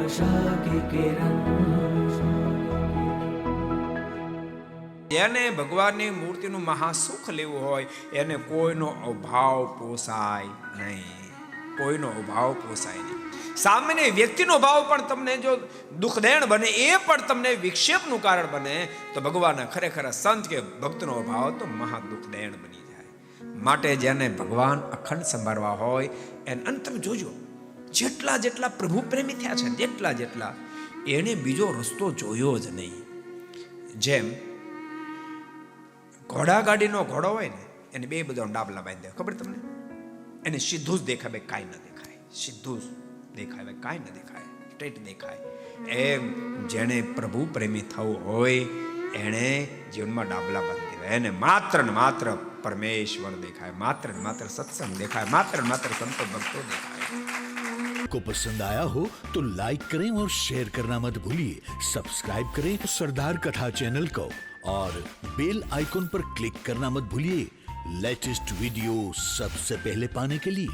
आशा की किरण। જેને ભગવાનની મૂર્તિનું મહાસુખ લેવું હોય એને કોઈનો અભાવ પોસાય નહીં, કોઈનો અભાવ પોસાય નહીં. સામાન્ય વ્યક્તિનો ભાવ પણ તમને જો દુઃખદેણ બને, એ પણ તમને વિક્ષેપનું કારણ બને, તો ભગવાનના ખરેખર સંત કે ભક્તનો ભાવ તો મહા દુઃખદેણ બની જાય. માટે જેને ભગવાન અખંડ સંભાળવા હોય એને, અને તમે જોજો જેટલા જેટલા પ્રભુ પ્રેમી થયા છે જેટલા એને બીજો રસ્તો જોયો જ નહીં. જેમ ઘોડા ગાડીનો ઘોડો હોય ને, એને બે બધા ડાબલા બાંધી દે, ખબર તમને? એને સીધું જ દેખાય, ભાઈ કાંઈ ન દેખાય, સીધું જ દેખાય, ભાઈ કાંઈ ન દેખાય, સ્ટ્રેટ દેખાય. એમ જેને પ્રભુ પ્રેમી થવું હોય એને જીવનમાં ડાબલા બાંધી દેવાય, એને માત્ર ને માત્ર પરમેશ્વર દેખાય, માત્ર ને માત્ર સત્સંગ દેખાય, માત્ર ને માત્ર સંતો ભક્તો દેખાય. को पसंद आया हो तो लाइक करें और शेयर करना मत भूलिए. सब्सक्राइब करें सरदार कथा चैनल को और बेल आइकॉन पर क्लिक करना मत भूलिए लेटेस्ट वीडियो सबसे पहले पाने के लिए.